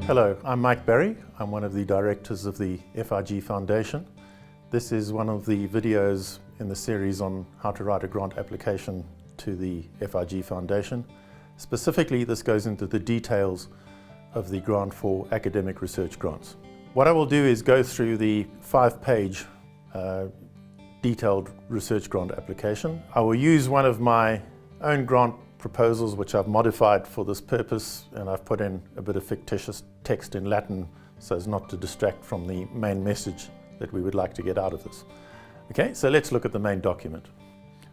Hello, I'm Mike Berry. I'm one of the directors of the FRG Foundation. This is one of the videos in the series on how to write a grant application to the FRG Foundation. Specifically, this goes into the details of the grant for academic research grants. What I will do is go through the 5-page detailed research grant application. I will use one of my own grant proposals which I've modified for this purpose, and I've put in a bit of fictitious text in Latin so as not to distract from the main message that we would like to get out of this. Okay, so let's look at the main document.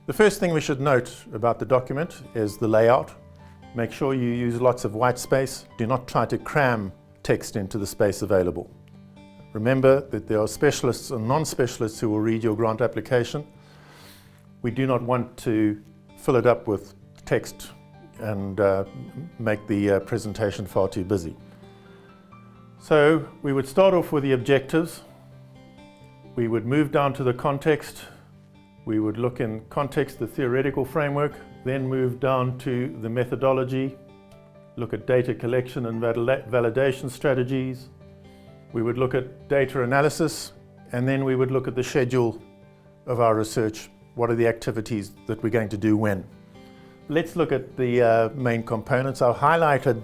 The first thing we should note about the document is the layout. Make sure you use lots of white space. Do not try to cram text into the space available. Remember that there are specialists and non-specialists who will read your grant application. We do not want to fill it up with text and make the presentation far too busy. So we would start off with the objectives. We would move down to the context. We would look in context, the theoretical framework, then move down to the methodology, look at data collection and validation strategies. We would look at data analysis, and then we would look at the schedule of our research. What are the activities that we're going to do when? Let's look at the main components. I've highlighted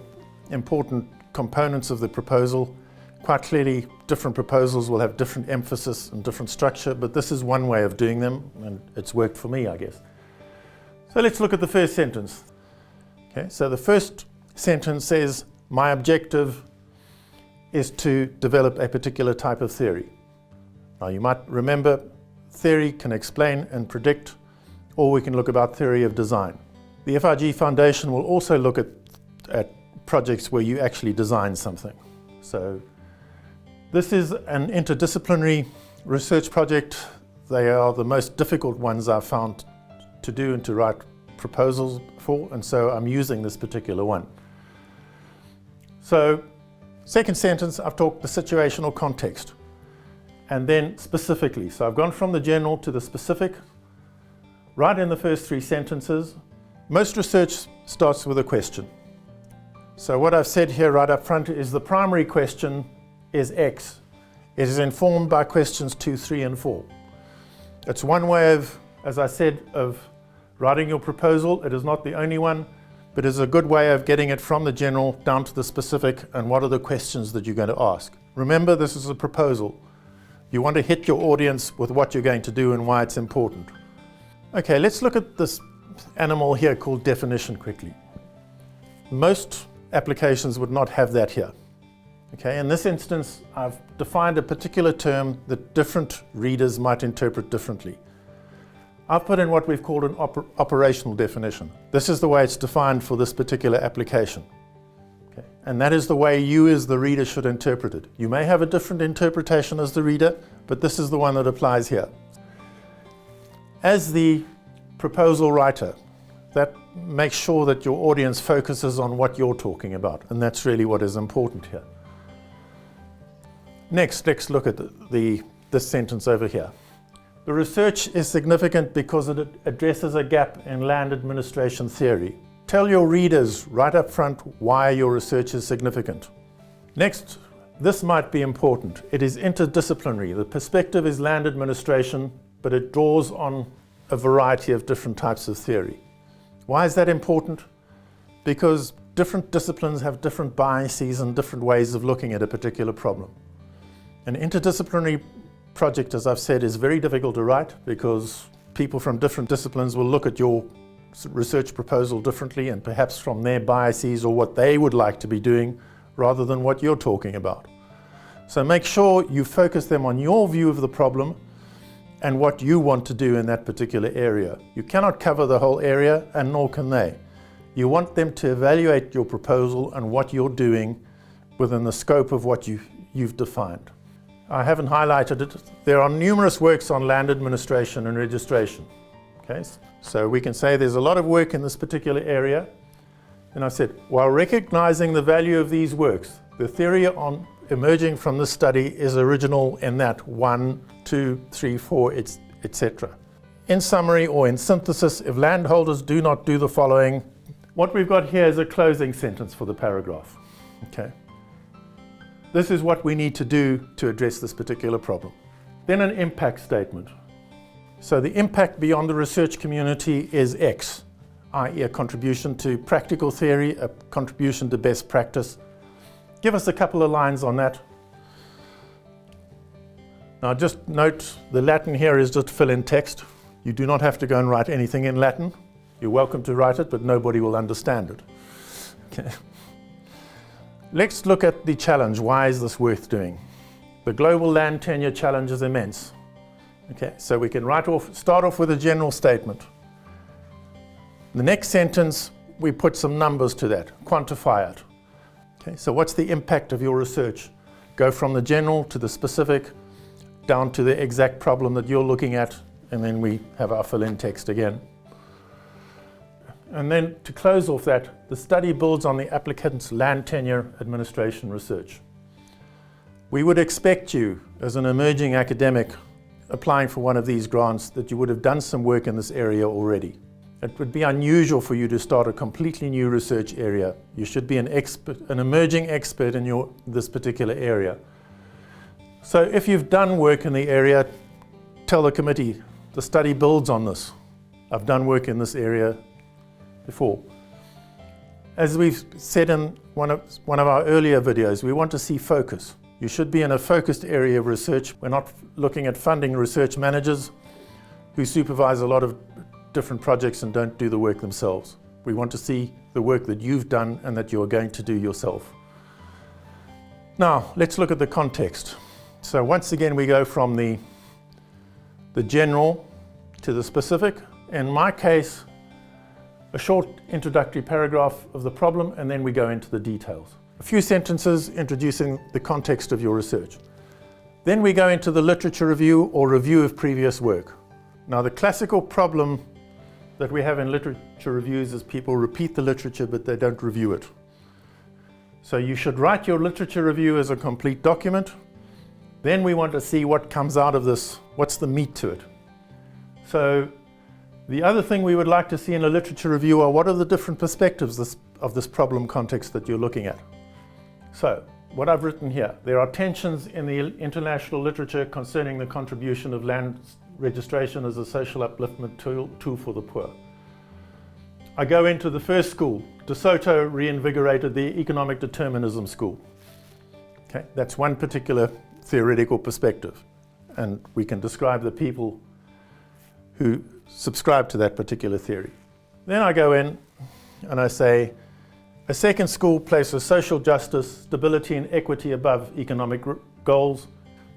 important components of the proposal. Quite clearly, different proposals will have different emphasis and different structure, but this is one way of doing them, and it's worked for me, I guess. So let's look at the first sentence. Okay, so the first sentence says, my objective is to develop a particular type of theory. Now you might remember, theory can explain and predict, or we can look about theory of design. The FRG Foundation will also look at projects where you actually design something. So this is an interdisciplinary research project. They are the most difficult ones I've found to do and to write proposals for, and so I'm using this particular one. So second sentence, I've talked the situational context, and then specifically. So I've gone from the general to the specific. Right in the first 3 sentences, most research starts with a question. So what I've said here right up front is the primary question is X. It is informed by questions 2, 3, and 4. It's one way of, as I said, of writing your proposal. It is not the only one, but it is a good way of getting it from the general down to the specific and what are the questions that you're going to ask. Remember, this is a proposal. You want to hit your audience with what you're going to do and why it's important. Okay, let's look at this animal here called definition quickly. Most applications would not have that here. Okay, in this instance, I've defined a particular term that different readers might interpret differently. I've put in what we've called an operational definition. This is the way it's defined for this particular application. Okay, and that is the way you as the reader should interpret it. You may have a different interpretation as the reader, but this is the one that applies here. As the proposal writer, that makes sure that your audience focuses on what you're talking about, and that's really what is important here. Next, let's look at this sentence over here. The research is significant because it addresses a gap in land administration theory. Tell your readers right up front why your research is significant. Next, this might be important. It is interdisciplinary. The perspective is land administration, but it draws on a variety of different types of theory. Why is that important? Because different disciplines have different biases and different ways of looking at a particular problem. An interdisciplinary project, as I've said, is very difficult to write because people from different disciplines will look at your research proposal differently and perhaps from their biases or what they would like to be doing rather than what you're talking about. So make sure you focus them on your view of the problem and what you want to do in that particular area. You cannot cover the whole area, and nor can they. You want them to evaluate your proposal and what you're doing within the scope of what you've defined. I haven't highlighted it. There are numerous works on land administration and registration. Okay? So we can say there's a lot of work in this particular area. And I said, while recognizing the value of these works, the theory on emerging from this study is original in that 1, 2, 3, 4, etc. In summary or in synthesis, if landholders do not do the following, what we've got here is a closing sentence for the paragraph. Okay. this is what we need to do to address this particular problem. Then an impact statement. So the impact beyond the research community is X, i.e. a contribution to practical theory, a contribution to best practice. Give us a couple of lines on that. Now just note the Latin here is just fill in text. You do not have to go and write anything in Latin. You're welcome to write it, but nobody will understand it. Okay. Let's look at the challenge. Why is this worth doing? The global land tenure challenge is immense. Okay, so we can start off with a general statement. The next sentence, we put some numbers to that, quantify it. Okay, so what's the impact of your research? Go from the general to the specific, down to the exact problem that you're looking at, and then we have our fill-in text again. And then to close off that, the study builds on the applicant's land tenure administration research. We would expect you, as an emerging academic applying for one of these grants, that you would have done some work in this area already. It would be unusual for you to start a completely new research area. You should be an emerging expert in this particular area. So if you've done work in the area, tell the committee, the study builds on this. I've done work in this area before. As we've said in one of our earlier videos, we want to see focus. You should be in a focused area of research. We're not looking at funding research managers who supervise a lot of different projects and don't do the work themselves. We want to see the work that you've done and that you're going to do yourself. Now, let's look at the context. So once again, we go from the general to the specific. In my case, a short introductory paragraph of the problem, and then we go into the details. A few sentences introducing the context of your research. Then we go into the literature review or review of previous work. Now, the classical problem that we have in literature reviews is people repeat the literature, but they don't review it. So you should write your literature review as a complete document. Then we want to see what comes out of this, what's the meat to it. So the other thing we would like to see in a literature review are what are the different perspectives of this problem context that you're looking at. So what I've written here, there are tensions in the international literature concerning the contribution of land registration as a social upliftment tool for the poor. I go into the first school. De Soto reinvigorated the economic determinism school. Okay, that's one particular theoretical perspective, and we can describe the people who subscribe to that particular theory. Then I go in and I say, a second school places social justice, stability and equity above economic goals.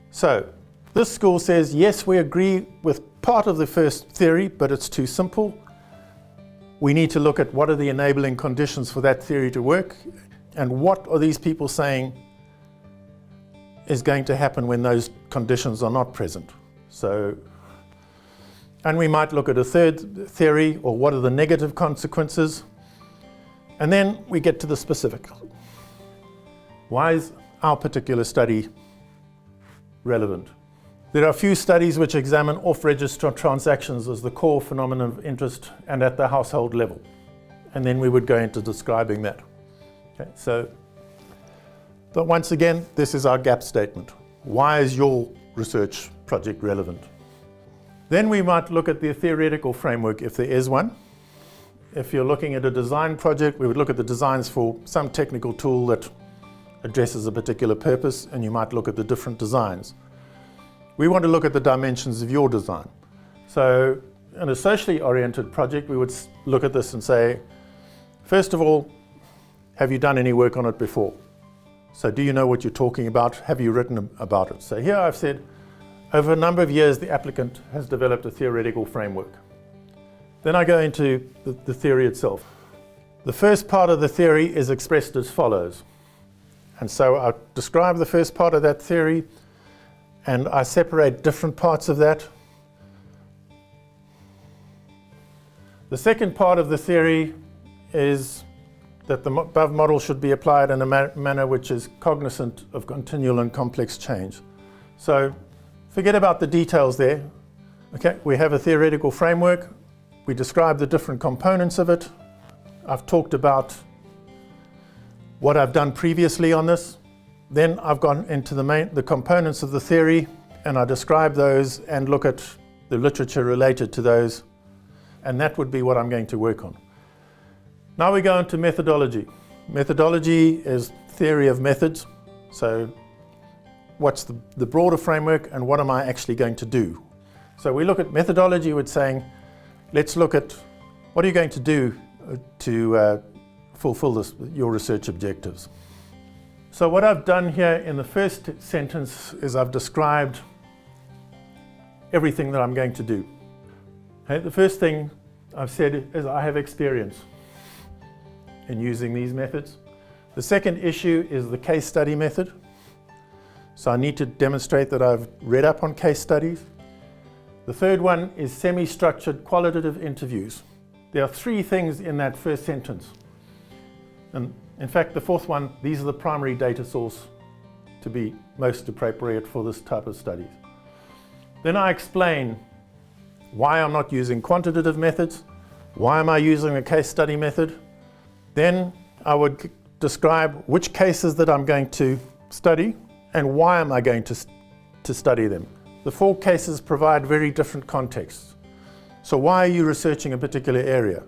So this school says, yes, we agree with part of the first theory, but it's too simple. We need to look at what are the enabling conditions for that theory to work, and what are these people saying is going to happen when those conditions are not present. So, and we might look at a third theory, or what are the negative consequences. And then we get to the specific. Why is our particular study relevant? There are a few studies which examine off-register transactions as the core phenomenon of interest and at the household level. And then we would go into describing that. Okay, so, but once again, this is our gap statement. Why is your research project relevant? Then we might look at the theoretical framework if there is one. If you're looking at a design project, we would look at the designs for some technical tool that addresses a particular purpose, and you might look at the different designs. We want to look at the dimensions of your design. So in a socially oriented project, we would look at this and say, first of all, have you done any work on it before? So do you know what you're talking about? Have you written about it? So here I've said, over a number of years, the applicant has developed a theoretical framework. Then I go into the theory itself. The first part of the theory is expressed as follows. And so I describe the first part of that theory, and I separate different parts of that. The second part of the theory is that the above model should be applied in a manner which is cognizant of continual and complex change. So forget about the details there. Okay, we have a theoretical framework. We describe the different components of it. I've talked about what I've done previously on this. Then I've gone into the components of the theory, and I describe those and look at the literature related to those, and that would be what I'm going to work on. Now we go into methodology. Methodology is theory of methods. So what's the broader framework and what am I actually going to do? So we look at methodology with saying, let's look at what are you going to do to fulfill your research objectives. So what I've done here in the first sentence is I've described everything that I'm going to do. Okay, the first thing I've said is I have experience in using these methods. The second issue is the case study method. So I need to demonstrate that I've read up on case studies. The third one is semi-structured qualitative interviews. There are three things in that first sentence. And in fact, the fourth one, these are the primary data source to be most appropriate for this type of studies. Then I explain why I'm not using quantitative methods, why am I using a case study method. Then I would describe which cases that I'm going to study and why am I going to study them. The four cases provide very different contexts. So why are you researching a particular area?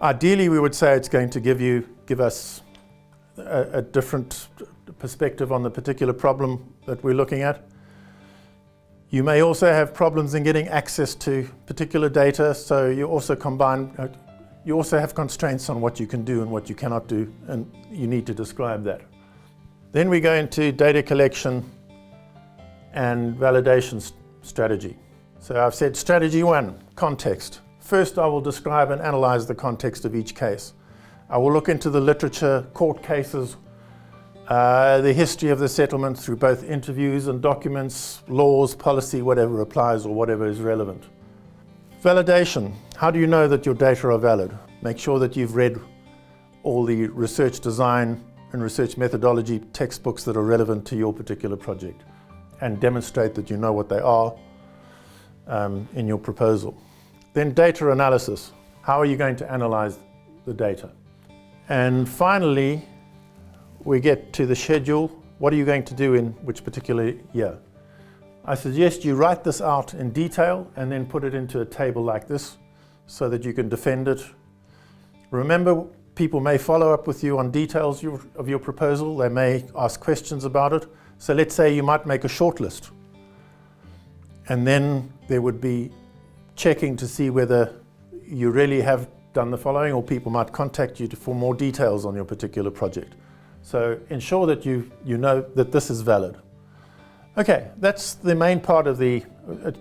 Ideally, we would say it's going to give us a different perspective on the particular problem that we're looking at. You may also have problems in getting access to particular data, so you also have constraints on what you can do and what you cannot do, and you need to describe that. Then we go into data collection and validation strategy. So I've said strategy one, context. First, I will describe and analyze the context of each case. I will look into the literature, court cases, the history of the settlement through both interviews and documents, laws, policy, whatever applies or whatever is relevant. Validation. How do you know that your data are valid? Make sure that you've read all the research design and research methodology textbooks that are relevant to your particular project and demonstrate that you know what they are in your proposal. Then data analysis. How are you going to analyze the data? And finally, we get to the schedule. What are you going to do in which particular year? I suggest you write this out in detail and then put it into a table like this so that you can defend it. Remember, people may follow up with you on details of your proposal. They may ask questions about it. So let's say you might make a short list. And then there would be checking to see whether you really have done the following, or people might contact you for more details on your particular project. So ensure that you know that this is valid. Okay, that's the main part of it's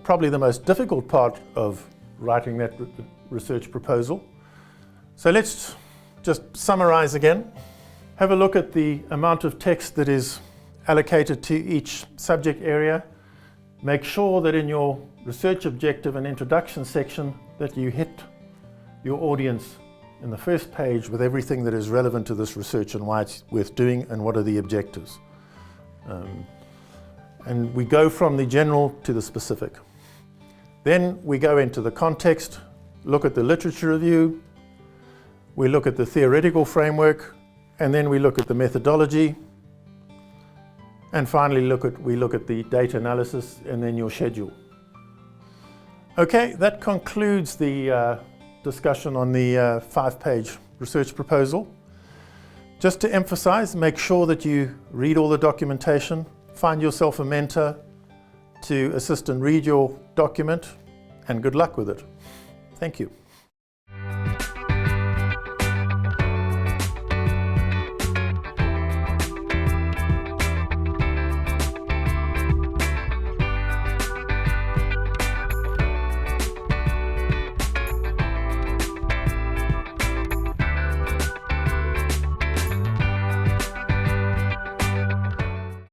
probably the most difficult part of writing that research proposal. So let's just summarize again. Have a look at the amount of text that is allocated to each subject area. Make sure that in your research objective and introduction section that you hit your audience in the first page with everything that is relevant to this research and why it's worth doing and what are the objectives. And we go from the general to the specific. Then we go into the context, look at the literature review, we look at the theoretical framework, and then we look at the methodology. And finally, we look at the data analysis and then your schedule. Okay, that concludes the discussion on the 5-page research proposal. Just to emphasize, make sure that you read all the documentation, find yourself a mentor to assist and read your document, and good luck with it. Thank you.